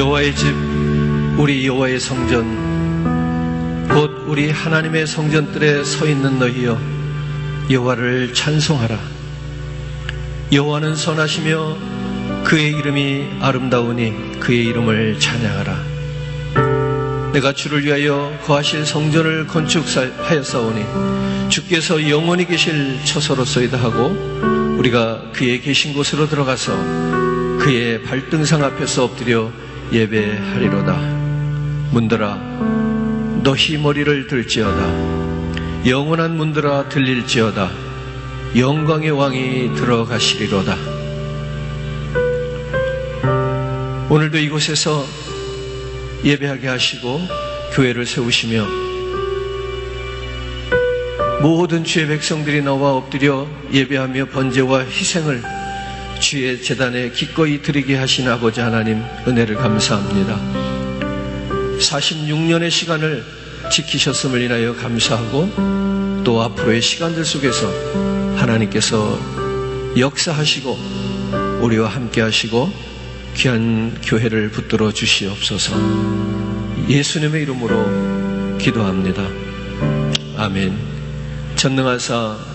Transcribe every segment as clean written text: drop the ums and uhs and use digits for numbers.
여호와의 집, 우리 여호와의 성전, 곧 우리 하나님의 성전들에 서 있는 너희여, 여호와를 찬송하라. 여호와는 선하시며 그의 이름이 아름다우니 그의 이름을 찬양하라. 내가 주를 위하여 거하실 성전을 건축하였사오니 주께서 영원히 계실 처소로소이다 하고 우리가 그의 계신 곳으로 들어가서 그의 발등상 앞에서 엎드려 예배하리로다. 문들아 너희 머리를 들지어다. 영원한 문들아 들릴지어다. 영광의 왕이 들어가시리로다. 오늘도 이곳에서 예배하게 하시고 교회를 세우시며 모든 주의 백성들이 나와 엎드려 예배하며 번제와 희생을 주의 제단에 기꺼이 드리게 하신 아버지 하나님, 은혜를 감사합니다. 46년의 시간을 지키셨음을 인하여 감사하고 또 앞으로의 시간들 속에서 하나님께서 역사하시고 우리와 함께 하시고 귀한 교회를 붙들어 주시옵소서. 예수님의 이름으로 기도합니다. 아멘. 전능하사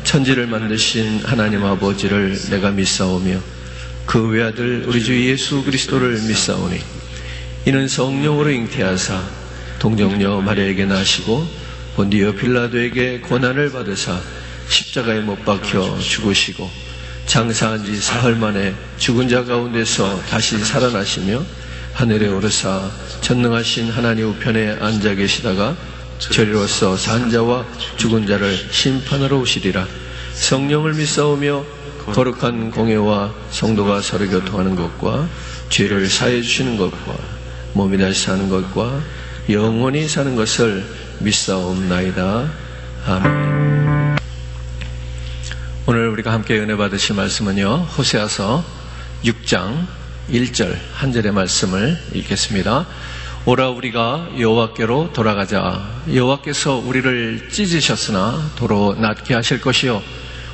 천지를 만드신 하나님 아버지를 내가 믿사오며 그 외아들 우리 주 예수 그리스도를 믿사오니 이는 성령으로 잉태하사 동정녀 마리아에게 나시고 본디오 빌라도에게 고난을 받으사 십자가에 못 박혀 죽으시고 장사한 지 사흘 만에 죽은 자 가운데서 다시 살아나시며 하늘에 오르사 전능하신 하나님 우편에 앉아 계시다가 저리로서 산 자와 죽은 자를 심판하러 오시리라. 성령을 믿사오며 거룩한 공예와 성도가 서로 교통하는 것과 죄를 사해 주시는 것과 몸이 다시 사는 것과 영원히 사는 것을 믿사옵나이다. 아멘. 오늘 우리가 함께 은혜 받으실 말씀은요, 호세아서 6장 1절 한 절의 말씀을 읽겠습니다. 오라 우리가 여호와께로 돌아가자. 여호와께서 우리를 찢으셨으나 도로 낫게 하실 것이요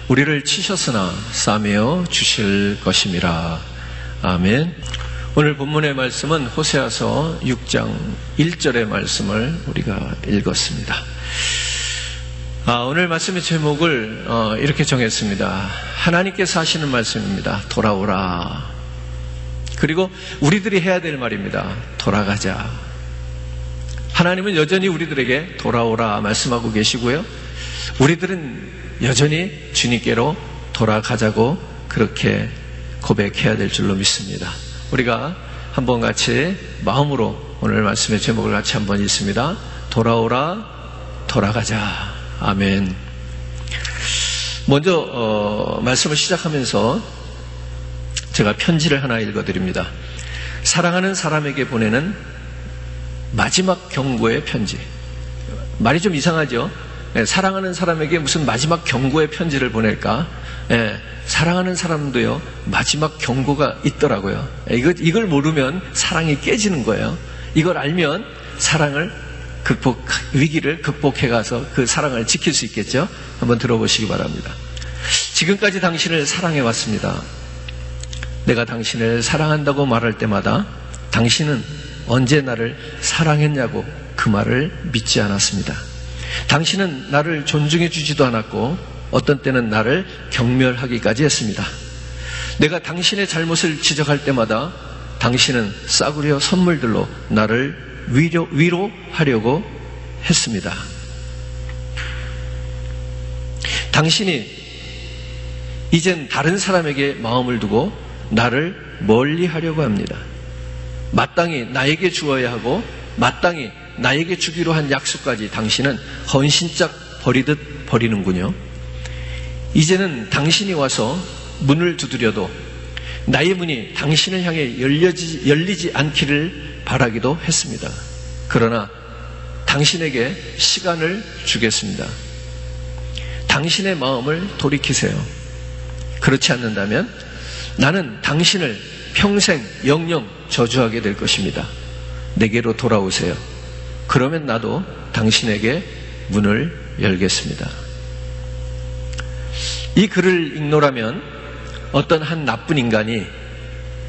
우리를 치셨으나 싸매어 주실 것임이라. 아멘. 오늘 본문의 말씀은 호세아서 6장 1절의 말씀을 우리가 읽었습니다. 오늘 말씀의 제목을 이렇게 정했습니다. 하나님께서 하시는 말씀입니다. 돌아오라. 그리고 우리들이 해야 될 말입니다. 돌아가자. 하나님은 여전히 우리들에게 돌아오라 말씀하고 계시고요. 우리들은 여전히 주님께로 돌아가자고 그렇게 고백해야 될 줄로 믿습니다. 우리가 한번 같이 마음으로 오늘 말씀의 제목을 같이 한번 읽습니다. 돌아오라, 돌아가자. 아멘. 먼저 말씀을 시작하면서 제가 편지를 하나 읽어드립니다. 사랑하는 사람에게 보내는 마지막 경고의 편지. 말이 좀 이상하죠? 사랑하는 사람에게 무슨 마지막 경고의 편지를 보낼까? 사랑하는 사람도요, 마지막 경고가 있더라고요. 이걸 모르면 사랑이 깨지는 거예요. 이걸 알면 위기를 극복해 가서 그 사랑을 지킬 수 있겠죠? 한번 들어보시기 바랍니다. 지금까지 당신을 사랑해 왔습니다. 내가 당신을 사랑한다고 말할 때마다 당신은 언제 나를 사랑했냐고 그 말을 믿지 않았습니다. 당신은 나를 존중해 주지도 않았고 어떤 때는 나를 경멸하기까지 했습니다. 내가 당신의 잘못을 지적할 때마다 당신은 싸구려 선물들로 나를 위로하려고 했습니다. 당신이 이젠 다른 사람에게 마음을 두고 나를 멀리 하려고 합니다. 마땅히 나에게 주어야 하고 마땅히 나에게 주기로 한 약속까지 당신은 헌신짝 버리듯 버리는군요. 이제는 당신이 와서 문을 두드려도 나의 문이 당신을 향해 열리지 않기를 바라기도 했습니다. 그러나 당신에게 시간을 주겠습니다. 당신의 마음을 돌이키세요. 그렇지 않는다면 나는 당신을 평생 영영 저주하게 될 것입니다. 내게로 돌아오세요. 그러면 나도 당신에게 문을 열겠습니다. 이 글을 읽노라면 어떤 한 나쁜 인간이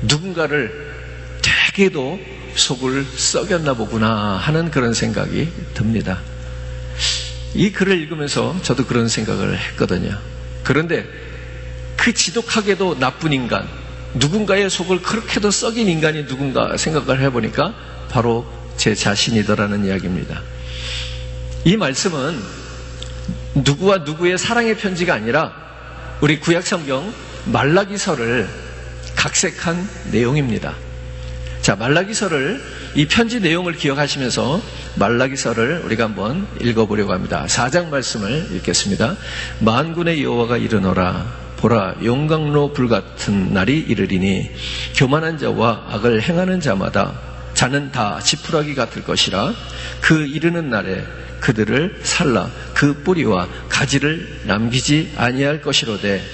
누군가를 되게도 속을 썩였나 보구나 하는 그런 생각이 듭니다. 이 글을 읽으면서 저도 그런 생각을 했거든요. 그런데 그 지독하게도 나쁜 인간, 누군가의 속을 그렇게도 썩인 인간이 누군가 생각을 해보니까 바로 제 자신이더라는 이야기입니다. 이 말씀은 누구와 누구의 사랑의 편지가 아니라 우리 구약성경 말라기서를 각색한 내용입니다. 자, 말라기서를 이 편지 내용을 기억하시면서 말라기서를 우리가 한번 읽어보려고 합니다. 4장 말씀을 읽겠습니다. 만군의 여호와가 이르노라. 보라, 용광로 불같은 날이 이르리니 교만한 자와 악을 행하는 자마다 자는 다 지푸라기 같을 것이라. 그 이르는 날에 그들을 살라 그 뿌리와 가지를 남기지 아니할 것이로되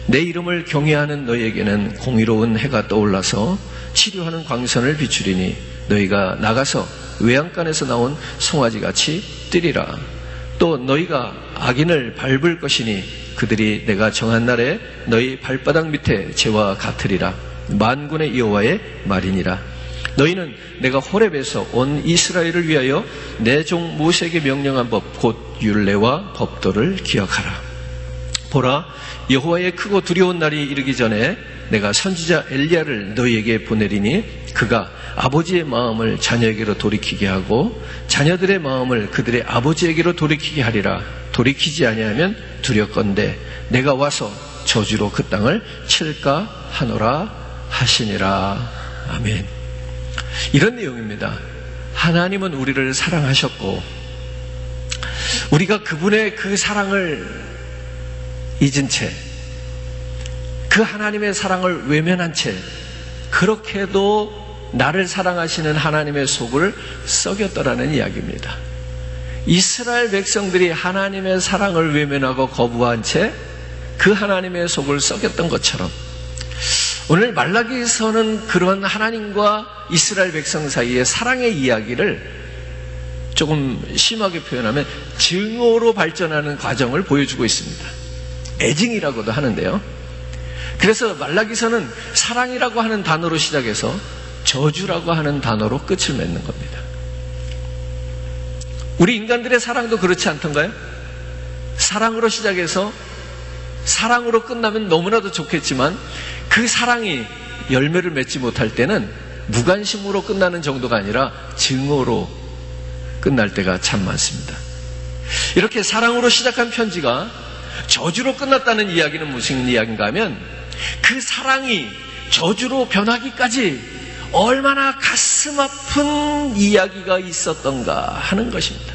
내 이름을 경외하는 너희에게는 공의로운 해가 떠올라서 치료하는 광선을 비추리니 너희가 나가서 외양간에서 나온 송아지같이 뛰리라. 또 너희가 악인을 밟을 것이니 그들이 내가 정한 날에 너희 발바닥 밑에 재와 같으리라. 만군의 여호와의 말이니라. 너희는 내가 호렙에서 온 이스라엘을 위하여 내 종 모세에게 명령한 법 곧 율례와 법도를 기억하라. 보라, 여호와의 크고 두려운 날이 이르기 전에 내가 선지자 엘리야를 너희에게 보내리니 그가 아버지의 마음을 자녀에게로 돌이키게 하고 자녀들의 마음을 그들의 아버지에게로 돌이키게 하리라. 돌이키지 아니하면 두렵건대 내가 와서 저주로 그 땅을 칠까 하노라 하시니라. 아멘. 이런 내용입니다. 하나님은 우리를 사랑하셨고 우리가 그분의 그 사랑을 잊은 채 그 하나님의 사랑을 외면한 채 그렇게도 나를 사랑하시는 하나님의 속을 썩였더라는 이야기입니다. 이스라엘 백성들이 하나님의 사랑을 외면하고 거부한 채 그 하나님의 속을 썩였던 것처럼 오늘 말라기서는 그런 하나님과 이스라엘 백성 사이의 사랑의 이야기를 조금 심하게 표현하면 증오로 발전하는 과정을 보여주고 있습니다. 애증이라고도 하는데요. 그래서 말라기서는 사랑이라고 하는 단어로 시작해서 저주라고 하는 단어로 끝을 맺는 겁니다. 우리 인간들의 사랑도 그렇지 않던가요? 사랑으로 시작해서 사랑으로 끝나면 너무나도 좋겠지만 그 사랑이 열매를 맺지 못할 때는 무관심으로 끝나는 정도가 아니라 증오로 끝날 때가 참 많습니다. 이렇게 사랑으로 시작한 편지가 저주로 끝났다는 이야기는 무슨 이야기인가 하면 그 사랑이 저주로 변하기까지 얼마나 가슴 아픈 이야기가 있었던가 하는 것입니다.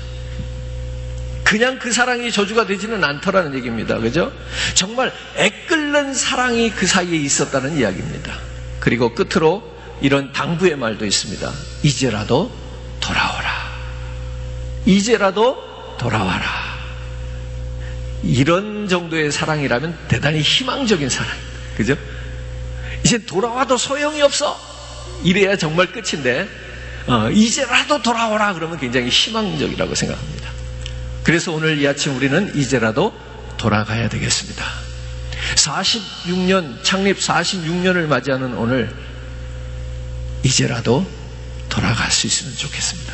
그냥 그 사랑이 저주가 되지는 않더라는 얘기입니다. 그죠? 정말 애끓는 사랑이 그 사이에 있었다는 이야기입니다. 그리고 끝으로 이런 당부의 말도 있습니다. 이제라도 돌아오라. 이제라도 돌아와라. 이런 정도의 사랑이라면 대단히 희망적인 사랑입니다. 그죠? 이제 돌아와도 소용이 없어. 이래야 정말 끝인데 이제라도 돌아오라 그러면 굉장히 희망적이라고 생각합니다. 그래서 오늘 이 아침 우리는 이제라도 돌아가야 되겠습니다. 46년, 창립 46년을 맞이하는 오늘 이제라도 돌아갈 수 있으면 좋겠습니다.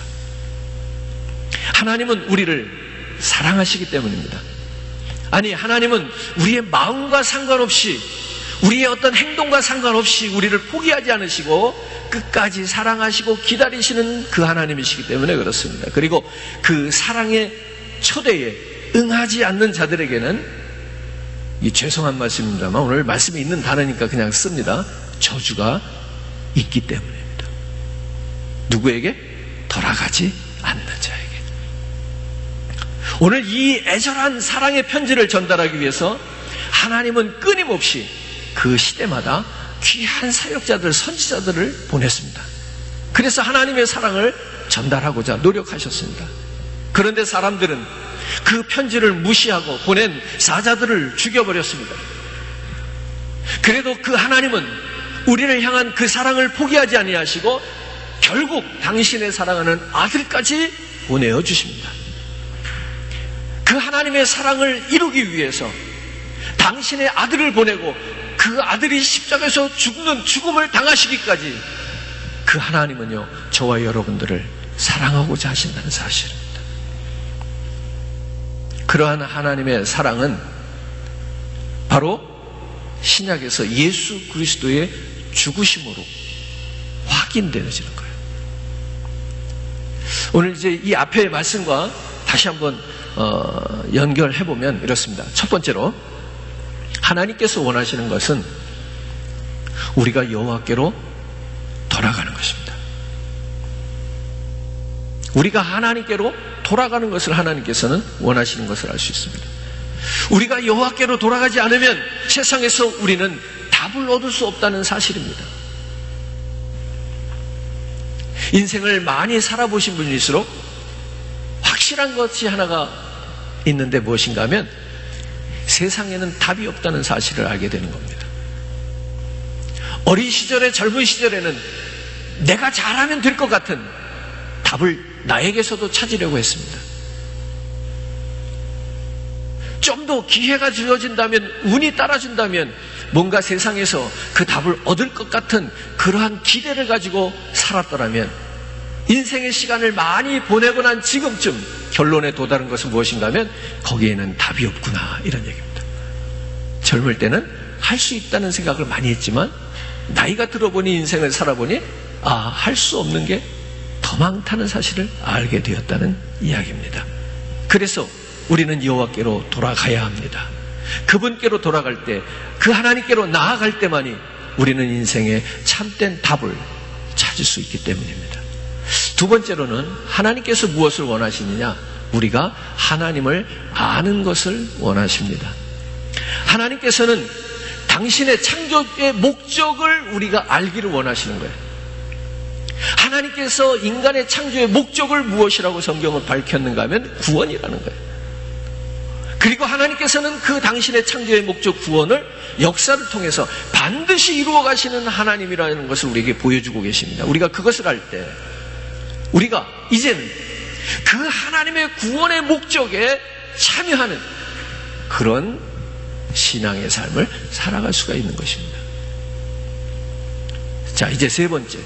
하나님은 우리를 사랑하시기 때문입니다. 아니, 하나님은 우리의 마음과 상관없이, 우리의 어떤 행동과 상관없이 우리를 포기하지 않으시고 끝까지 사랑하시고 기다리시는 그 하나님이시기 때문에 그렇습니다. 그리고 그 사랑의 초대에 응하지 않는 자들에게는, 이 죄송한 말씀입니다만 오늘 말씀이 있는 단어니까 그냥 씁니다. 저주가 있기 때문입니다. 누구에게? 돌아가지 않는 자에게. 오늘 이 애절한 사랑의 편지를 전달하기 위해서 하나님은 끊임없이 그 시대마다 귀한 사역자들, 선지자들을 보냈습니다. 그래서 하나님의 사랑을 전달하고자 노력하셨습니다. 그런데 사람들은 그 편지를 무시하고 보낸 사자들을 죽여버렸습니다. 그래도 그 하나님은 우리를 향한 그 사랑을 포기하지 아니하시고 결국 당신의 사랑하는 아들까지 보내어 주십니다. 그 하나님의 사랑을 이루기 위해서 당신의 아들을 보내고 그 아들이 십자가에서 죽음을 당하시기까지 그 하나님은요, 저와 여러분들을 사랑하고자 하신다는 사실입니다. 그러한 하나님의 사랑은 바로 신약에서 예수 그리스도의 죽으심으로 확인되어지는 거예요. 오늘 이제 이 앞의 말씀과 다시 한번 연결해보면 이렇습니다. 첫 번째로, 하나님께서 원하시는 것은 우리가 여호와께로 돌아가는 것입니다. 우리가 하나님께로 돌아가는 것을 하나님께서는 원하시는 것을 알 수 있습니다. 우리가 여호와께로 돌아가지 않으면 세상에서 우리는 답을 얻을 수 없다는 사실입니다. 인생을 많이 살아보신 분일수록 확실한 것이 하나가 있는데 무엇인가 하면 세상에는 답이 없다는 사실을 알게 되는 겁니다. 어린 시절에, 젊은 시절에는 내가 잘하면 될 것 같은 답을 나에게서도 찾으려고 했습니다. 좀 더 기회가 주어진다면, 운이 따라준다면 뭔가 세상에서 그 답을 얻을 것 같은 그러한 기대를 가지고 살았더라면 인생의 시간을 많이 보내고 난 지금쯤 결론에 도달한 것은 무엇인가 하면 거기에는 답이 없구나, 이런 얘기입니다. 젊을 때는 할 수 있다는 생각을 많이 했지만 나이가 들어보니, 인생을 살아보니 할 수 없는 게 더 많다는 사실을 알게 되었다는 이야기입니다. 그래서 우리는 여호와께로 돌아가야 합니다. 그분께로 돌아갈 때, 그 하나님께로 나아갈 때만이 우리는 인생의 참된 답을 찾을 수 있기 때문입니다. 두 번째로는 하나님께서 무엇을 원하시느냐? 우리가 하나님을 아는 것을 원하십니다. 하나님께서는 당신의 창조의 목적을 우리가 알기를 원하시는 거예요. 하나님께서 인간의 창조의 목적을 무엇이라고 성경을 밝혔는가 하면 구원이라는 거예요. 그리고 하나님께서는 그 당신의 창조의 목적 구원을 역사를 통해서 반드시 이루어 가시는 하나님이라는 것을 우리에게 보여주고 계십니다. 우리가 그것을 할 때 우리가 이제는 그 하나님의 구원의 목적에 참여하는 그런 신앙의 삶을 살아갈 수가 있는 것입니다. 자, 이제 세 번째,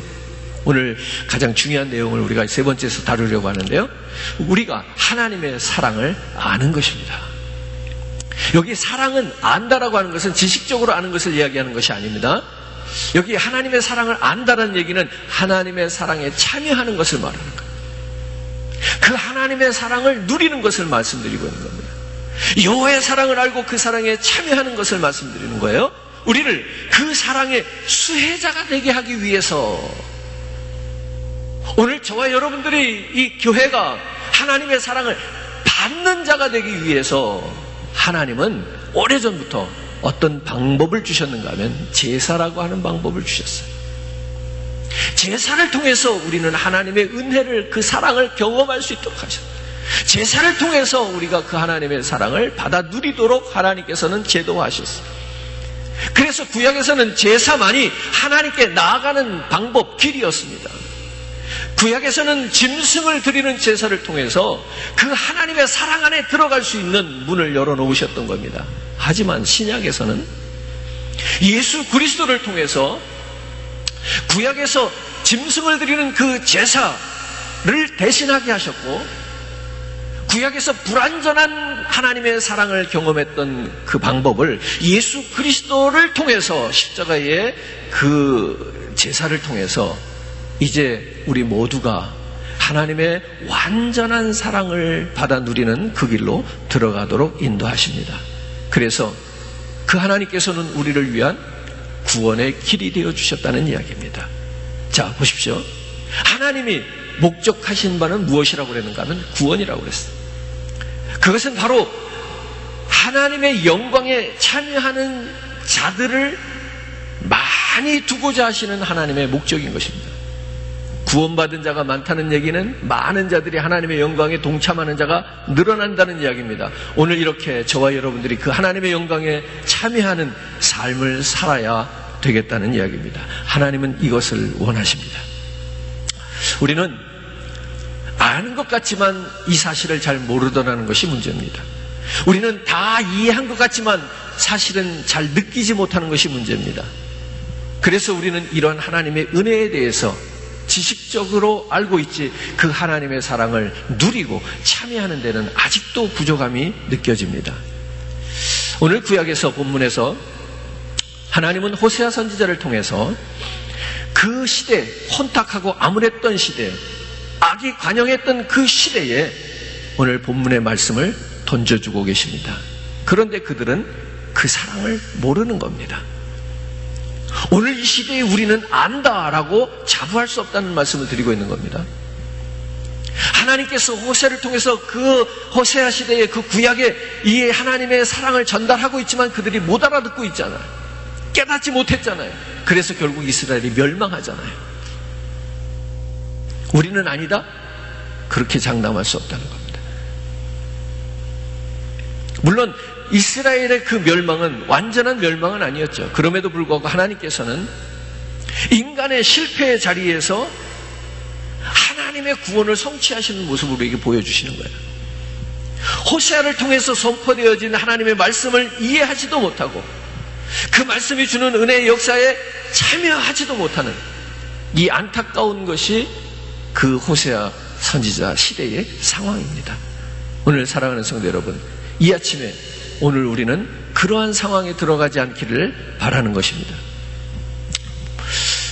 오늘 가장 중요한 내용을 우리가 세 번째에서 다루려고 하는데요, 우리가 하나님의 사랑을 아는 것입니다. 여기 사랑은 안다라고 하는 것은 지식적으로 아는 것을 이야기하는 것이 아닙니다. 여기 하나님의 사랑을 안다는 얘기는 하나님의 사랑에 참여하는 것을 말하는 거예요. 그 하나님의 사랑을 누리는 것을 말씀드리고 있는 겁니다. 여호와의 사랑을 알고 그 사랑에 참여하는 것을 말씀드리는 거예요. 우리를 그 사랑의 수혜자가 되게 하기 위해서, 오늘 저와 여러분들이 이 교회가 하나님의 사랑을 받는 자가 되기 위해서 하나님은 오래전부터 어떤 방법을 주셨는가 하면 제사라고 하는 방법을 주셨어요. 제사를 통해서 우리는 하나님의 은혜를, 그 사랑을 경험할 수 있도록 하셨어요. 제사를 통해서 우리가 그 하나님의 사랑을 받아 누리도록 하나님께서는 제도화하셨어요. 그래서 구약에서는 제사만이 하나님께 나아가는 방법, 길이었습니다. 구약에서는 짐승을 드리는 제사를 통해서 그 하나님의 사랑 안에 들어갈 수 있는 문을 열어놓으셨던 겁니다. 하지만 신약에서는 예수 그리스도를 통해서 구약에서 짐승을 드리는 그 제사를 대신하게 하셨고, 구약에서 불완전한 하나님의 사랑을 경험했던 그 방법을 예수 그리스도를 통해서, 십자가의 그 제사를 통해서 이제 우리 모두가 하나님의 완전한 사랑을 받아 누리는 그 길로 들어가도록 인도하십니다. 그래서 그 하나님께서는 우리를 위한 구원의 길이 되어 주셨다는 이야기입니다. 자, 보십시오. 하나님이 목적하신 바는 무엇이라고 그랬는가 하면 구원이라고 그랬어요. 그것은 바로 하나님의 영광에 참여하는 자들을 많이 두고자 하시는 하나님의 목적인 것입니다. 구원받은 자가 많다는 얘기는 많은 자들이 하나님의 영광에 동참하는 자가 늘어난다는 이야기입니다. 오늘 이렇게 저와 여러분들이 그 하나님의 영광에 참여하는 삶을 살아야 되겠다는 이야기입니다. 하나님은 이것을 원하십니다. 우리는 아는 것 같지만 이 사실을 잘 모르더라는 것이 문제입니다. 우리는 다 이해한 것 같지만 사실은 잘 느끼지 못하는 것이 문제입니다. 그래서 우리는 이런 하나님의 은혜에 대해서 지식적으로 알고 있지, 그 하나님의 사랑을 누리고 참여하는 데는 아직도 부족함이 느껴집니다. 오늘 구약에서 본문에서 하나님은 호세아 선지자를 통해서 그 시대, 혼탁하고 암울했던 시대, 악이 관영했던 그 시대에 오늘 본문의 말씀을 던져주고 계십니다. 그런데 그들은 그 사랑을 모르는 겁니다. 오늘 이 시대에 우리는 안다라고 자부할 수 없다는 말씀을 드리고 있는 겁니다. 하나님께서 호세를 통해서 그 호세아 시대의 그 구약에 이 하나님의 사랑을 전달하고 있지만 그들이 못 알아듣고 있잖아요. 깨닫지 못했잖아요. 그래서 결국 이스라엘이 멸망하잖아요. 우리는 아니다? 그렇게 장담할 수 없다는 겁니다. 물론 이스라엘의 그 멸망은 완전한 멸망은 아니었죠. 그럼에도 불구하고 하나님께서는 인간의 실패의 자리에서 하나님의 구원을 성취하시는 모습을 우리에게 보여주시는 거예요. 호세아를 통해서 선포되어진 하나님의 말씀을 이해하지도 못하고 그 말씀이 주는 은혜의 역사에 참여하지도 못하는 이 안타까운 것이 그 호세아 선지자 시대의 상황입니다. 오늘 사랑하는 성도 여러분, 이 아침에 오늘 우리는 그러한 상황에 들어가지 않기를 바라는 것입니다.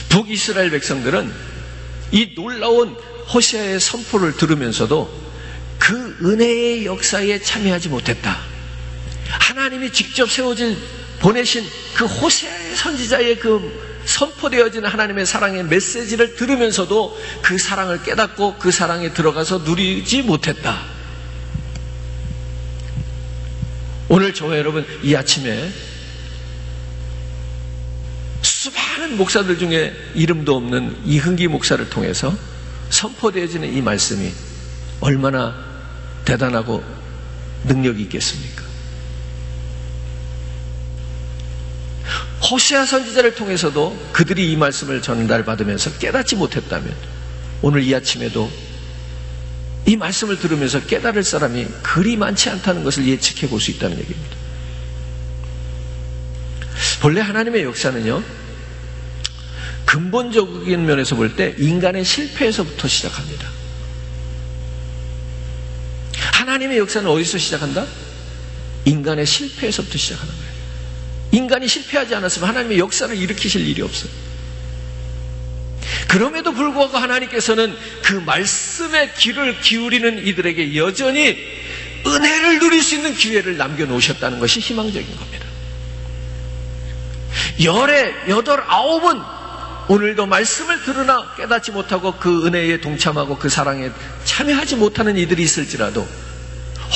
북이스라엘 백성들은 이 놀라운 호세아의 선포를 들으면서도 그 은혜의 역사에 참여하지 못했다. 하나님이 직접 보내신 그 호세아의 선지자의 그 선포되어진 하나님의 사랑의 메시지를 들으면서도 그 사랑을 깨닫고 그 사랑에 들어가서 누리지 못했다. 오늘 저와 여러분, 이 아침에 수많은 목사들 중에 이름도 없는 이흥기 목사를 통해서 선포되어지는 이 말씀이 얼마나 대단하고 능력이 있겠습니까? 호세아 선지자를 통해서도 그들이 이 말씀을 전달받으면서 깨닫지 못했다면 오늘 이 아침에도 이 말씀을 들으면서 깨달을 사람이 그리 많지 않다는 것을 예측해 볼 수 있다는 얘기입니다. 본래 하나님의 역사는요, 근본적인 면에서 볼 때 인간의 실패에서부터 시작합니다. 하나님의 역사는 어디서 시작한다? 인간의 실패에서부터 시작하는 거예요. 인간이 실패하지 않았으면 하나님의 역사를 일으키실 일이 없어요. 그럼에도 불구하고 하나님께서는 그 말씀의 귀를 기울이는 이들에게 여전히 은혜를 누릴 수 있는 기회를 남겨놓으셨다는 것이 희망적인 겁니다. 열에 8, 9은 오늘도 말씀을 들으나 깨닫지 못하고 그 은혜에 동참하고 그 사랑에 참여하지 못하는 이들이 있을지라도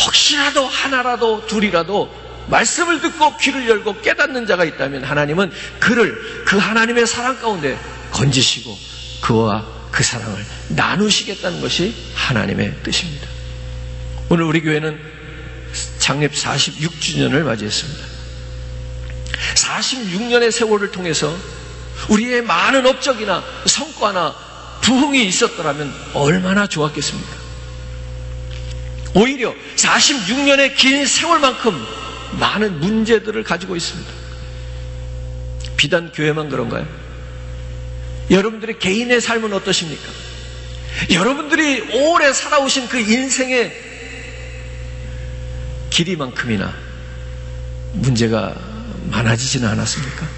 혹시라도 하나라도 둘이라도 말씀을 듣고 귀를 열고 깨닫는 자가 있다면 하나님은 그를 그 하나님의 사랑 가운데 건지시고 그와 그 사랑을 나누시겠다는 것이 하나님의 뜻입니다. 오늘 우리 교회는 창립 46주년을 맞이했습니다. 46년의 세월을 통해서 우리의 많은 업적이나 성과나 부흥이 있었더라면 얼마나 좋았겠습니까? 오히려 46년의 긴 세월만큼 많은 문제들을 가지고 있습니다. 비단 교회만 그런가요? 여러분들의 개인의 삶은 어떠십니까? 여러분들이 오래 살아오신 그 인생의 길이만큼이나 문제가 많아지지는 않았습니까?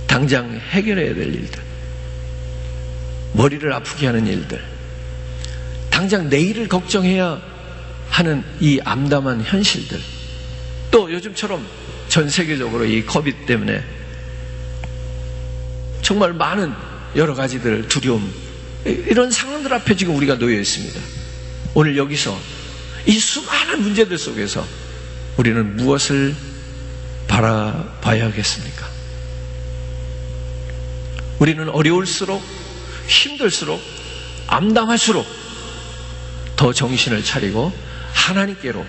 당장 해결해야 될 일들, 머리를 아프게 하는 일들, 당장 내일을 걱정해야 하는 이 암담한 현실들, 또 요즘처럼 전 세계적으로 이 코비드 때문에 정말 많은 여러 가지들, 두려움, 이런 상황들 앞에 지금 우리가 놓여 있습니다. 오늘 여기서 이 수많은 문제들 속에서 우리는 무엇을 바라봐야 하겠습니까? 우리는 어려울수록, 힘들수록, 암담할수록 더 정신을 차리고 하나님께로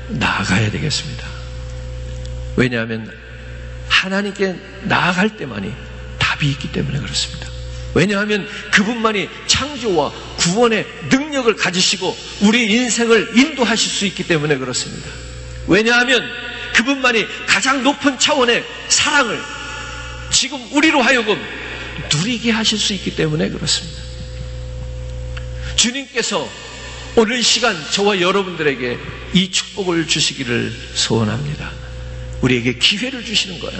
나아가야 되겠습니다. 왜냐하면 하나님께 나아갈 때만이 답이 있기 때문에 그렇습니다. 왜냐하면 그분만이 창조와 구원의 능력을 가지시고 우리 인생을 인도하실 수 있기 때문에 그렇습니다. 왜냐하면 그분만이 가장 높은 차원의 사랑을 지금 우리로 하여금 누리게 하실 수 있기 때문에 그렇습니다. 주님께서 오늘 시간 저와 여러분들에게 이 축복을 주시기를 소원합니다. 우리에게 기회를 주시는 거야.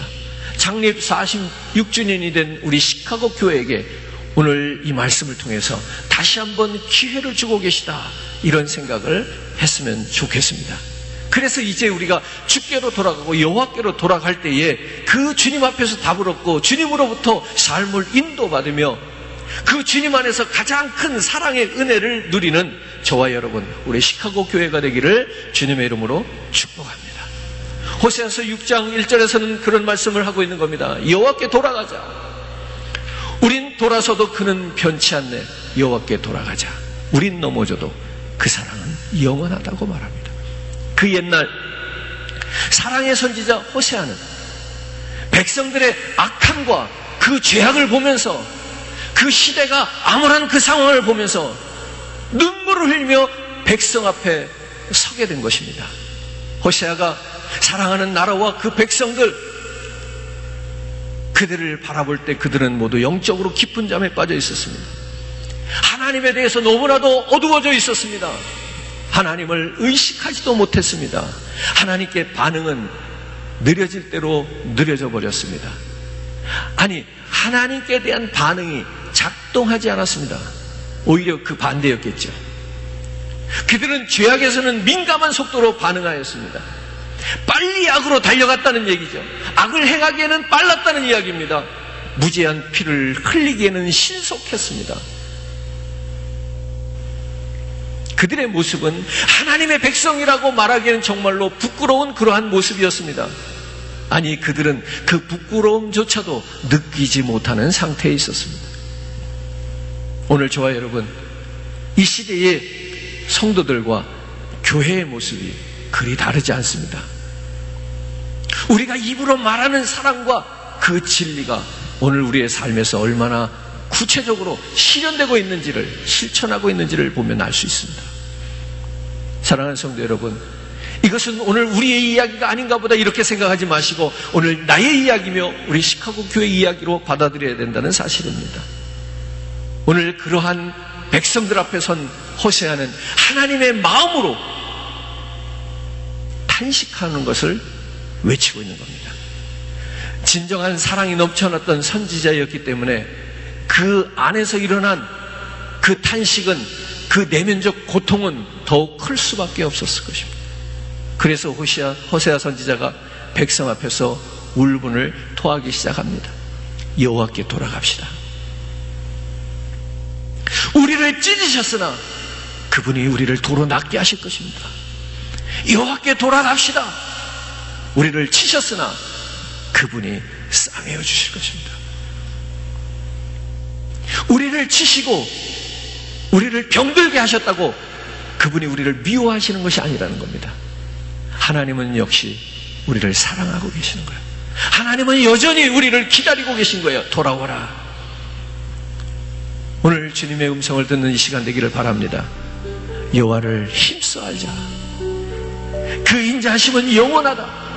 창립 46주년이 된 우리 시카고 교회에게 오늘 이 말씀을 통해서 다시 한번 기회를 주고 계시다, 이런 생각을 했으면 좋겠습니다. 그래서 이제 우리가 주께로 돌아가고 여호와께로 돌아갈 때에 그 주님 앞에서 답을 얻고 주님으로부터 삶을 인도받으며 그 주님 안에서 가장 큰 사랑의 은혜를 누리는 저와 여러분, 우리 시카고 교회가 되기를 주님의 이름으로 축복합니다. 호세아서 6장 1절에서는 그런 말씀을 하고 있는 겁니다. 여호와께 돌아가자. 우린 돌아서도 그는 변치 않네. 여호와께 돌아가자. 우린 넘어져도 그 사랑은 영원하다고 말합니다. 그 옛날 사랑의 선지자 호세아는 백성들의 악함과 그 죄악을 보면서, 그 시대가 암울한 그 상황을 보면서 눈물을 흘리며 백성 앞에 서게 된 것입니다. 호세아가 사랑하는 나라와 그 백성들, 그들을 바라볼 때 그들은 모두 영적으로 깊은 잠에 빠져 있었습니다. 하나님에 대해서 너무나도 어두워져 있었습니다. 하나님을 의식하지도 못했습니다. 하나님께 반응은 느려질 대로 느려져 버렸습니다. 아니, 하나님께 대한 반응이 작동하지 않았습니다. 오히려 그 반대였겠죠. 그들은 죄악에서는 민감한 속도로 반응하였습니다. 빨리 악으로 달려갔다는 얘기죠. 악을 행하기에는 빨랐다는 이야기입니다. 무죄한 피를 흘리기에는 신속했습니다. 그들의 모습은 하나님의 백성이라고 말하기에는 정말로 부끄러운 그러한 모습이었습니다. 아니, 그들은 그 부끄러움조차도 느끼지 못하는 상태에 있었습니다. 오늘 저와 여러분, 이 시대의 성도들과 교회의 모습이 그리 다르지 않습니다. 우리가 입으로 말하는 사랑과 그 진리가 오늘 우리의 삶에서 얼마나 구체적으로 실현되고 있는지를, 실천하고 있는지를 보면 알 수 있습니다. 사랑하는 성도 여러분, 이것은 오늘 우리의 이야기가 아닌가 보다 이렇게 생각하지 마시고 오늘 나의 이야기며 우리 시카고 교회 이야기로 받아들여야 된다는 사실입니다. 오늘 그러한 백성들 앞에 선 호세아는 하나님의 마음으로 탄식하는 것을 외치고 있는 겁니다. 진정한 사랑이 넘쳐났던 선지자였기 때문에 그 안에서 일어난 그 탄식은, 그 내면적 고통은 더욱 클 수밖에 없었을 것입니다. 그래서 호세아 선지자가 백성 앞에서 울분을 토하기 시작합니다. 여호와께 돌아갑시다. 우리를 찢으셨으나 그분이 우리를 도로 낫게 하실 것입니다. 여호와께 돌아갑시다. 우리를 치셨으나 그분이 싸매어 주실 것입니다. 우리를 치시고 우리를 병들게 하셨다고 그분이 우리를 미워하시는 것이 아니라는 겁니다. 하나님은 역시 우리를 사랑하고 계시는 거예요. 하나님은 여전히 우리를 기다리고 계신 거예요. 돌아오라. 오늘 주님의 음성을 듣는 이 시간 되기를 바랍니다. 여호와를 힘써 알자. 그 인자하심은 영원하다.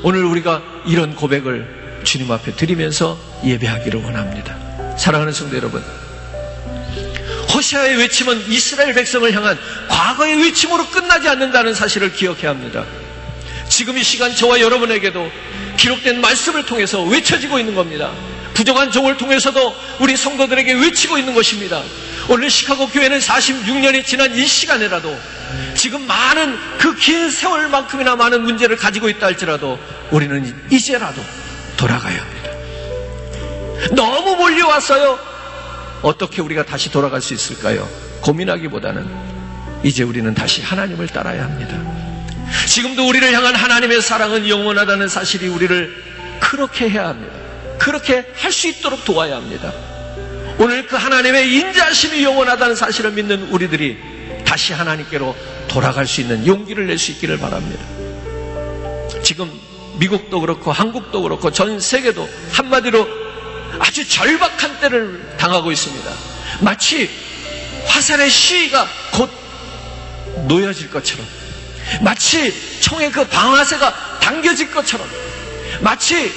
오늘 우리가 이런 고백을 주님 앞에 드리면서 예배하기를 원합니다. 사랑하는 성도 여러분, 호세아의 외침은 이스라엘 백성을 향한 과거의 외침으로 끝나지 않는다는 사실을 기억해야 합니다. 지금 이 시간 저와 여러분에게도 기록된 말씀을 통해서 외쳐지고 있는 겁니다. 부정한 종을 통해서도 우리 성도들에게 외치고 있는 것입니다. 오늘 시카고 교회는 46년이 지난 이 시간에라도 지금 많은 그 긴 세월만큼이나 많은 문제를 가지고 있다 할지라도 우리는 이제라도 돌아가야 합니다. 너무 몰려왔어요. 어떻게 우리가 다시 돌아갈 수 있을까요? 고민하기보다는 이제 우리는 다시 하나님을 따라야 합니다. 지금도 우리를 향한 하나님의 사랑은 영원하다는 사실이 우리를 그렇게 해야 합니다. 그렇게 할 수 있도록 도와야 합니다. 오늘 그 하나님의 인자하심이 영원하다는 사실을 믿는 우리들이 다시 하나님께로 돌아갈 수 있는 용기를 낼 수 있기를 바랍니다. 지금 미국도 그렇고 한국도 그렇고 전 세계도 한마디로 아주 절박한 때를 당하고 있습니다. 마치 화살의 시위가 곧 놓여질 것처럼, 마치 총의 그 방아쇠가 당겨질 것처럼, 마치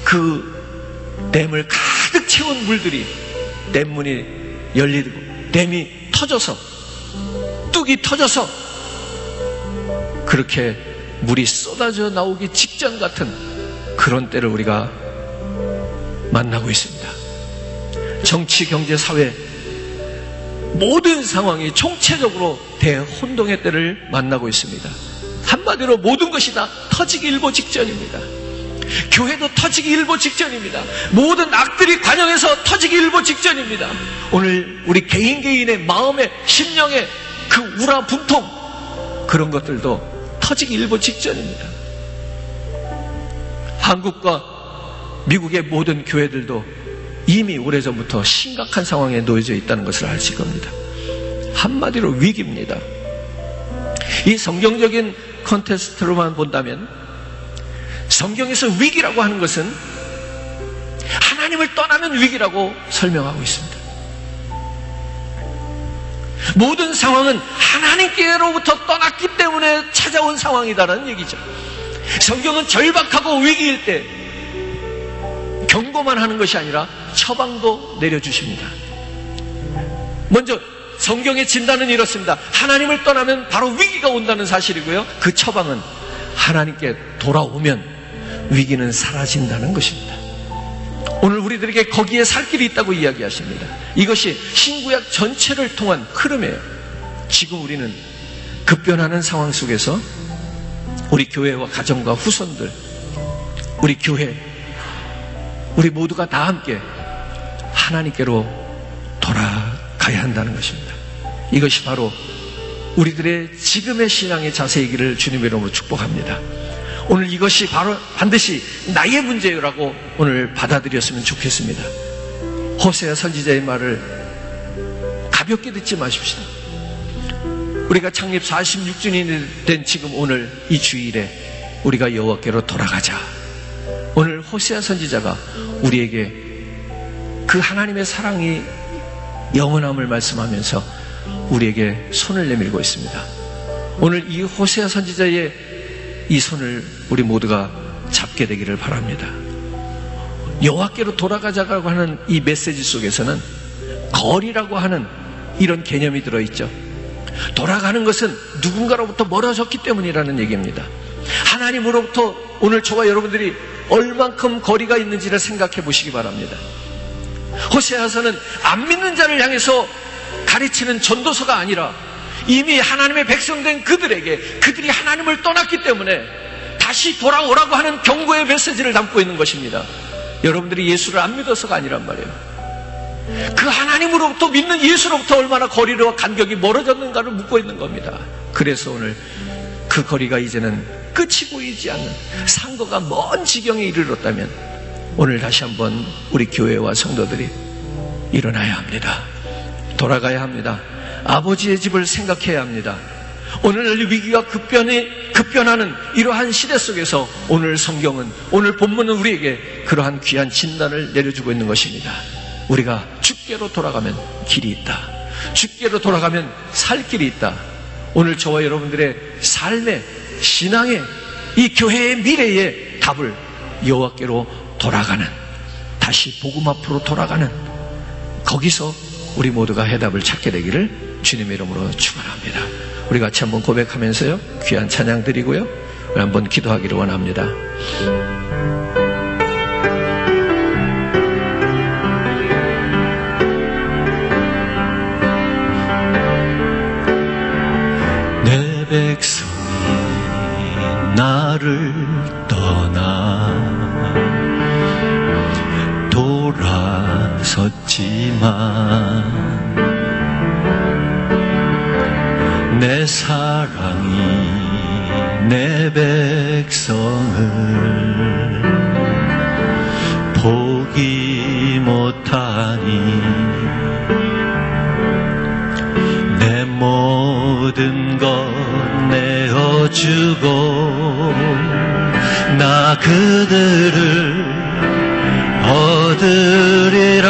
그 댐을 가득 채운 물들이 댐문이 열리고 댐이 터져서, 뚝이 터져서 그렇게 물이 쏟아져 나오기 직전 같은 그런 때를 우리가 만나고 있습니다. 정치, 경제, 사회 모든 상황이 총체적으로 대혼동의 때를 만나고 있습니다. 한마디로 모든 것이 다 터지기 일보 직전입니다. 교회도 터지기 일보 직전입니다. 모든 악들이 관영해서 터지기 일보 직전입니다. 오늘 우리 개인의 마음의 심령의 그 우라 분통, 그런 것들도 터지기 일보 직전입니다. 한국과 미국의 모든 교회들도 이미 오래전부터 심각한 상황에 놓여져 있다는 것을 아실 겁니다. 한마디로 위기입니다. 이 성경적인 컨텍스트로만 본다면 성경에서 위기라고 하는 것은 하나님을 떠나면 위기라고 설명하고 있습니다. 모든 상황은 하나님께로부터 떠났기 때문에 찾아온 상황이다라는 얘기죠. 성경은 절박하고 위기일 때 경고만 하는 것이 아니라 처방도 내려주십니다. 먼저 성경의 진단은 이렇습니다. 하나님을 떠나면 바로 위기가 온다는 사실이고요. 그 처방은 하나님께 돌아오면 위기는 사라진다는 것입니다. 오늘 우리들에게 거기에 살 길이 있다고 이야기하십니다. 이것이 신구약 전체를 통한 흐름이에요. 지금 우리는 급변하는 상황 속에서 우리 교회와 가정과 후손들, 우리 교회, 우리 모두가 다 함께 하나님께로 돌아가야 한다는 것입니다. 이것이 바로 우리들의 지금의 신앙의 자세이기를 주님의 이름으로 축복합니다. 오늘 이것이 바로 반드시 나의 문제라고 오늘 받아들였으면 좋겠습니다. 호세아 선지자의 말을 가볍게 듣지 마십시다. 우리가 창립 46주년이 된 지금 오늘 이 주일에 우리가 여호와께로 돌아가자. 오늘 호세아 선지자가 우리에게 그 하나님의 사랑이 영원함을 말씀하면서 우리에게 손을 내밀고 있습니다. 오늘 이 호세아 선지자의 이 손을 우리 모두가 잡게 되기를 바랍니다. 여호와께로 돌아가자고 하는 이 메시지 속에서는 거리라고 하는 이런 개념이 들어있죠. 돌아가는 것은 누군가로부터 멀어졌기 때문이라는 얘기입니다. 하나님으로부터 오늘 저와 여러분들이 얼만큼 거리가 있는지를 생각해 보시기 바랍니다. 호세아서는 안 믿는 자를 향해서 가르치는 전도서가 아니라 이미 하나님의 백성된 그들에게 그들이 하나님을 떠났기 때문에 다시 돌아오라고 하는 경고의 메시지를 담고 있는 것입니다. 여러분들이 예수를 안 믿어서가 아니란 말이에요. 그 하나님으로부터 믿는 예수로부터 얼마나 거리와 간격이 멀어졌는가를 묻고 있는 겁니다. 그래서 오늘 그 거리가 이제는 끝이 보이지 않는 상거가 먼 지경에 이르렀다면 오늘 다시 한번 우리 교회와 성도들이 일어나야 합니다. 돌아가야 합니다. 아버지의 집을 생각해야 합니다. 오늘 위기가 급변하는 이러한 시대 속에서 오늘 성경은, 오늘 본문은 우리에게 그러한 귀한 진단을 내려주고 있는 것입니다. 우리가 주께로 돌아가면 길이 있다. 주께로 돌아가면 살 길이 있다. 오늘 저와 여러분들의 삶의, 신앙의, 이 교회의 미래의 답을 여호와께로 돌아가는, 다시 복음 앞으로 돌아가는, 거기서 우리 모두가 해답을 찾게 되기를 주님의 이름으로 축원합니다. 우리 같이 한번 고백하면서요, 귀한 찬양 드리고요, 우리 한번 기도하기를 원합니다. 내 백성이 나를 떠나 돌아섰지만 내 사랑이 내 백성을 포기 못하니 내 모든 것 내어주고 나 그들을 얻으리라.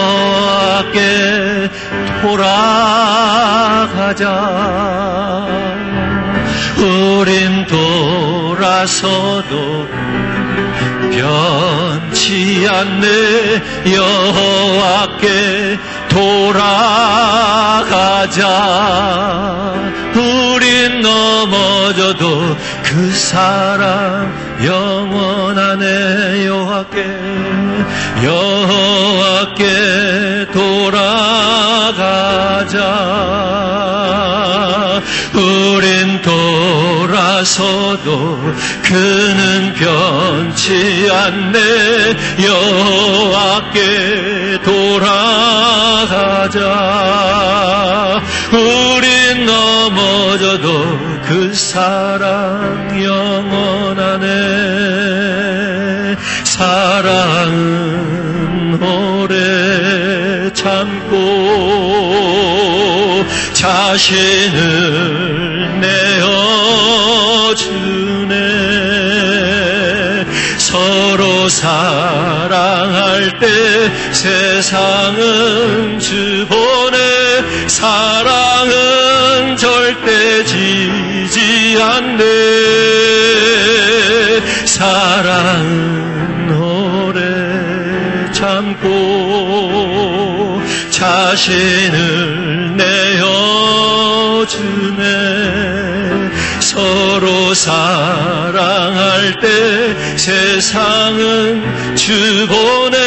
여호와께 돌아가자. 우린 돌아서도 변치 않네. 여호와께 돌아가자. 우린 넘어져도 그 사랑 영원하네. 여호와께 돌아가자. 우린 돌아서도 그는 변치 않네. 여호와께 돌아가자. 우린 넘어져도 그 사랑 영원하네. 사랑은 오래 참고 자신을 내어주네. 서로 사랑할 때 세상은 주보네. 사랑은 절대 지지 않네. 사랑은 오래 참고 자신을 내어주네. 서로 사랑할 때 세상은 주보네.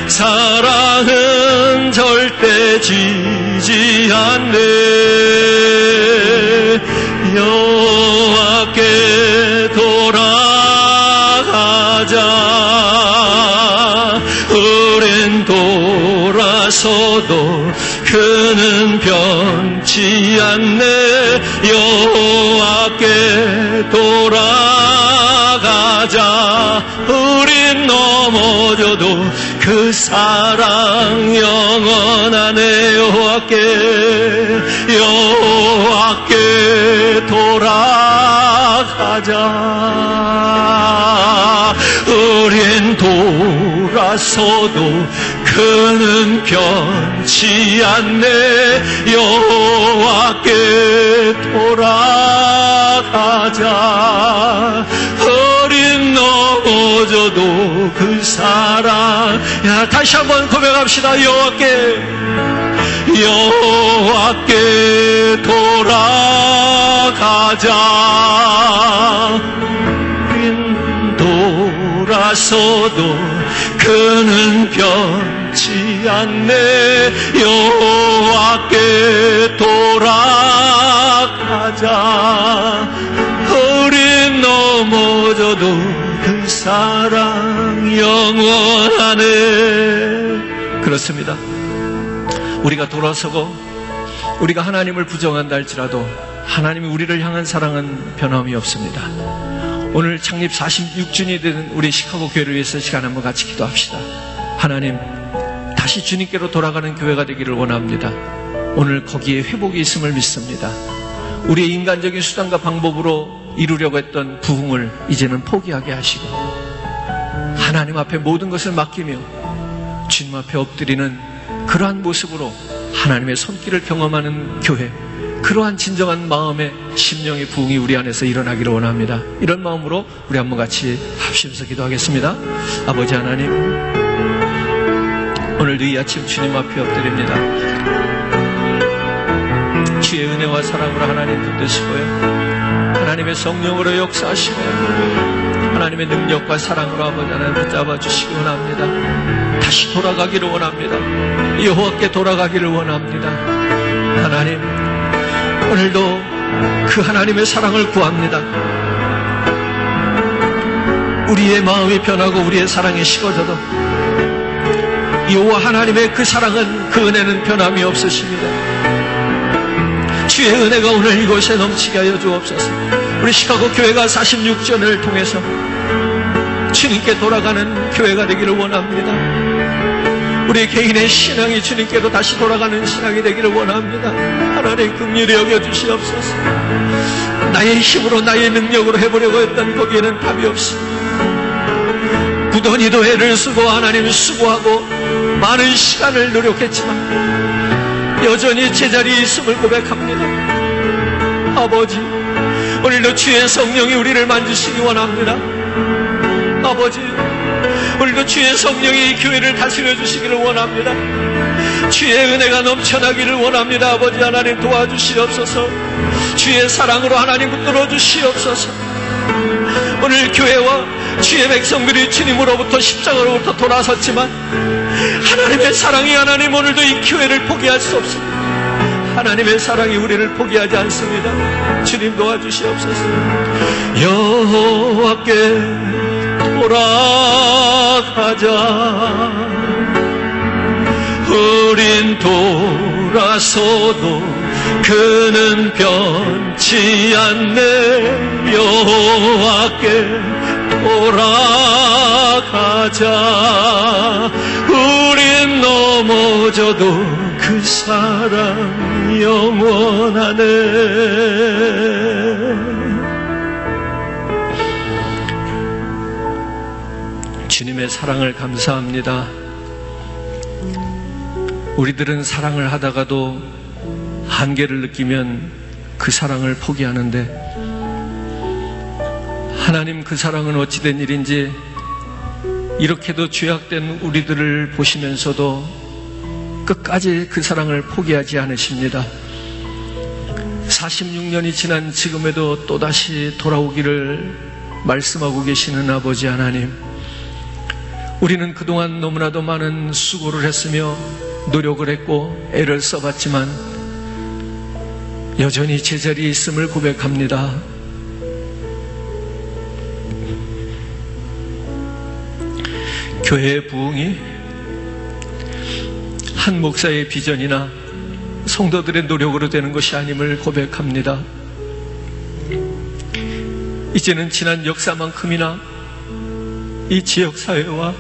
사랑은 절대 지지 않네. 여호와께 돌아가자. 우린 돌아서도 그는 변치 않네. 여호와께 돌아가자. 우린 넘어져 넘어져도 그 사랑 영원하네. 여호와께 돌아가자. 우린 돌아서도 그는 변치 않네. 여호와께 돌아가자. 우린 넘어져도 그 사랑. 다시 한번 고백합시다. 여호와께 돌아가자. 우린 돌아서도 그는 변치 않네. 여호와께 돌아가자. 우린 넘어져도 그 사랑 영원하네. 그렇습니다. 우리가 돌아서고 우리가 하나님을 부정한다 할지라도 하나님이 우리를 향한 사랑은 변함이 없습니다. 오늘 창립 46주년이 된 우리 시카고 교회를 위해서 시간 한번 같이 기도합시다. 하나님, 다시 주님께로 돌아가는 교회가 되기를 원합니다. 오늘 거기에 회복이 있음을 믿습니다. 우리의 인간적인 수단과 방법으로 이루려고 했던 부흥을 이제는 포기하게 하시고 하나님 앞에 모든 것을 맡기며 주님 앞에 엎드리는 그러한 모습으로 하나님의 손길을 경험하는 교회, 그러한 진정한 마음의 심령의 부흥이 우리 안에서 일어나기를 원합니다. 이런 마음으로 우리 한번 같이 합심해서 기도하겠습니다. 아버지 하나님, 오늘도 이 아침 주님 앞에 엎드립니다. 주의 은혜와 사랑으로 하나님 붙드시고요, 하나님의 성령으로 역사하시고요, 하나님의 능력과 사랑으로 아버지 하나님 붙잡아 주시기 원합니다. 다시 돌아가기를 원합니다. 여호와께 돌아가기를 원합니다. 하나님, 오늘도 그 하나님의 사랑을 구합니다. 우리의 마음이 변하고 우리의 사랑이 식어져도 여호와 하나님의 그 사랑은, 그 은혜는 변함이 없으십니다. 주의 은혜가 오늘 이곳에 넘치게 하여 주옵소서. 우리 시카고 교회가 46전을 통해서 주님께 돌아가는 교회가 되기를 원합니다. 우리 개인의 신앙이 주님께로 다시 돌아가는 신앙이 되기를 원합니다. 하나님 긍휼히 여겨주시옵소서. 나의 힘으로 나의 능력으로 해보려고 했던 거기에는 답이 없습니다. 부더니도 애를 쓰고 하나님 수고하고 많은 시간을 노력했지만 여전히 제자리에 있음을 고백합니다. 아버지, 오늘도 주의 성령이 우리를 만지시기 원합니다. 아버지, 오늘도 주의 성령이 이 교회를 다스려 주시기를 원합니다. 주의 은혜가 넘쳐나기를 원합니다. 아버지 하나님 도와주시옵소서. 주의 사랑으로 하나님 붙들어 주시옵소서. 오늘 교회와 주의 백성들이 주님으로부터 십자가로부터 돌아섰지만 하나님의 사랑이 하나님 오늘도 이 교회를 포기할 수 없습니다. 하나님의 사랑이 우리를 포기하지 않습니다. 주님 도와주시옵소서. 여호와께 돌아가자. 우린 돌아서도 그는 변치 않네. 여호와께 돌아가자. 우린 넘어져도 그 사랑 영원하네. 주님의 사랑을 감사합니다. 우리들은 사랑을 하다가도 한계를 느끼면 그 사랑을 포기하는데 하나님, 그 사랑은 어찌된 일인지 이렇게도 죄악된 우리들을 보시면서도 끝까지 그 사랑을 포기하지 않으십니다. 46년이 지난 지금에도 또다시 돌아오기를 말씀하고 계시는 아버지 하나님, 우리는 그동안 너무나도 많은 수고를 했으며 노력을 했고 애를 써봤지만 여전히 제자리에 있음을 고백합니다. 교회의 부흥이 한 목사의 비전이나 성도들의 노력으로 되는 것이 아님을 고백합니다. 이제는 지난 역사만큼이나 이 지역사회와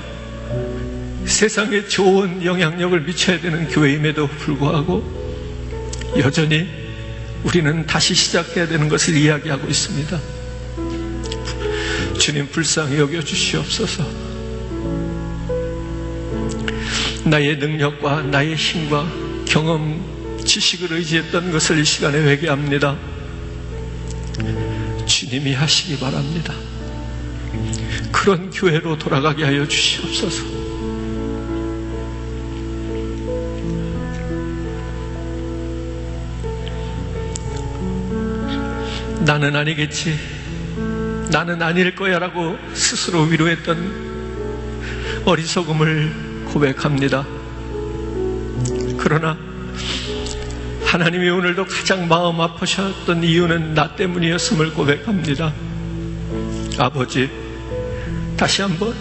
세상에 좋은 영향력을 미쳐야 되는 교회임에도 불구하고 여전히 우리는 다시 시작해야 되는 것을 이야기하고 있습니다. 주님 불쌍히 여겨주시옵소서. 나의 능력과 나의 힘과 경험, 지식을 의지했던 것을 이 시간에 회개합니다. 주님이 하시기 바랍니다. 그런 교회로 돌아가게 하여 주시옵소서. 나는 아니겠지, 나는 아닐 거야 라고 스스로 위로했던 어리석음을 고백합니다. 그러나 하나님이 오늘도 가장 마음 아프셨던 이유는 나 때문이었음을 고백합니다. 아버지, 다시 한번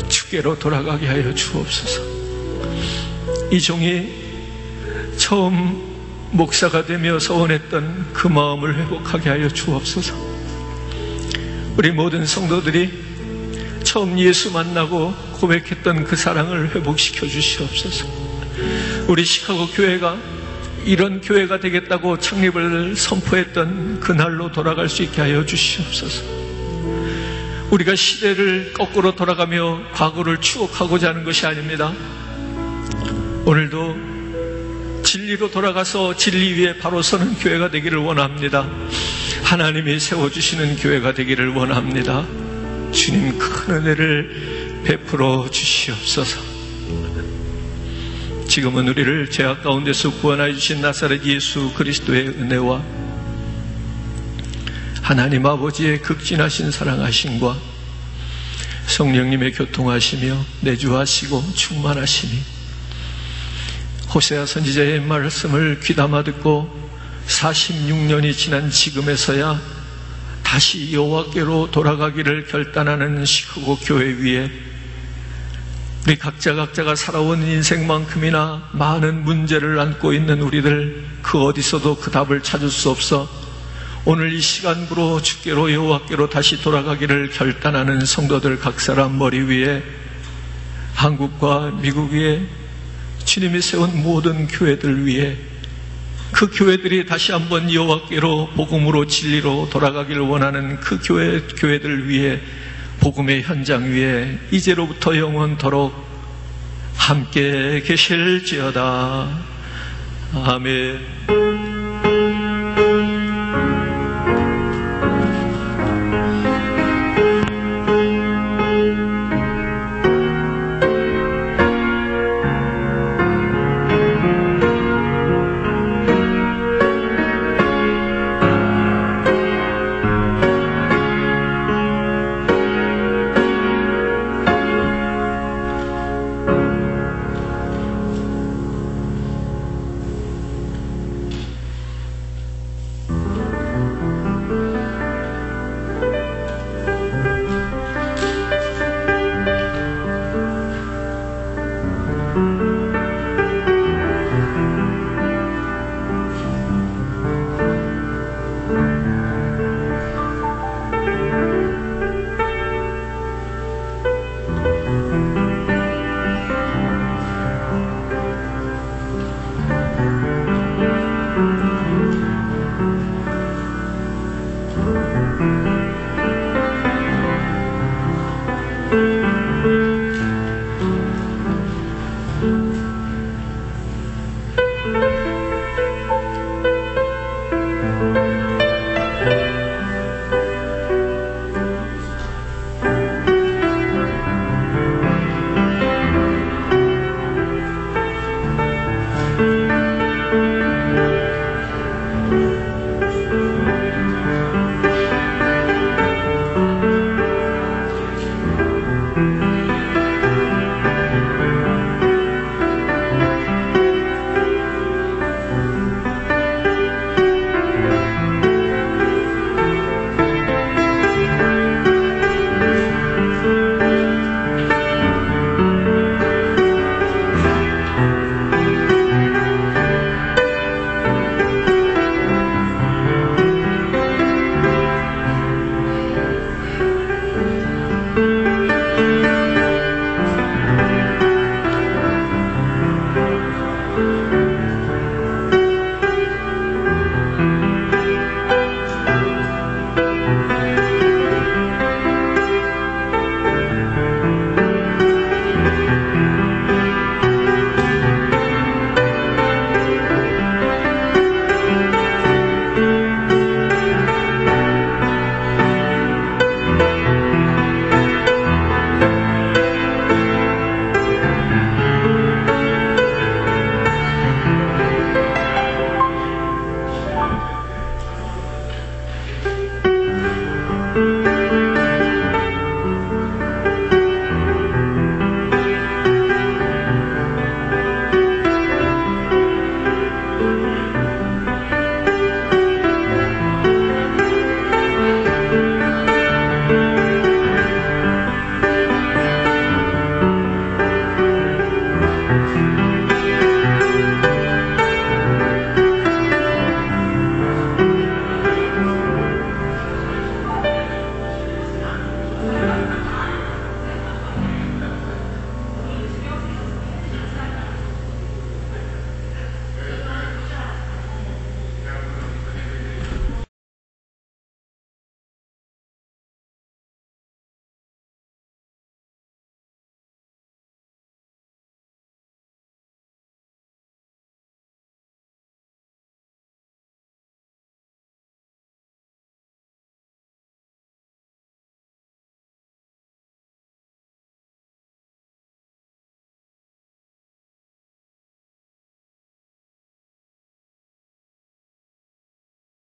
주께로 돌아가게 하여 주옵소서. 이 종이 처음 목사가 되며 소원했던 그 마음을 회복하게 하여 주옵소서. 우리 모든 성도들이 처음 예수 만나고 고백했던 그 사랑을 회복시켜 주시옵소서. 우리 시카고 교회가 이런 교회가 되겠다고 창립을 선포했던 그날로 돌아갈 수 있게 하여 주시옵소서. 우리가 시대를 거꾸로 돌아가며 과거를 추억하고자 하는 것이 아닙니다. 오늘도 진리로 돌아가서 진리 위에 바로 서는 교회가 되기를 원합니다. 하나님이 세워주시는 교회가 되기를 원합니다. 주님 큰 은혜를 베풀어 주시옵소서. 지금은 우리를 죄악 가운데서 구원하여 주신 나사렛 예수 그리스도의 은혜와 하나님 아버지의 극진하신 사랑하심과 성령님의 교통하시며 내주하시고 충만하심이 호세아 선지자의 말씀을 귀담아 듣고 46년이 지난 지금에서야 다시 여호와께로 돌아가기를 결단하는 시카고 교회 위에 우리 각자가 살아온 인생만큼이나 많은 문제를 안고 있는 우리들, 그 어디서도 그 답을 찾을 수 없어 오늘 이 시간부로 주께로 여호와께로 다시 돌아가기를 결단하는 성도들 각 사람 머리 위에 한국과 미국 위에 주님이 세운 모든 교회들 위에 그 교회들이 다시 한번 여호와께로 복음으로 진리로 돌아가기를 원하는 그 교회들 위에 복음의 현장 위에 이제로부터 영원토록 함께 계실지어다. 아멘.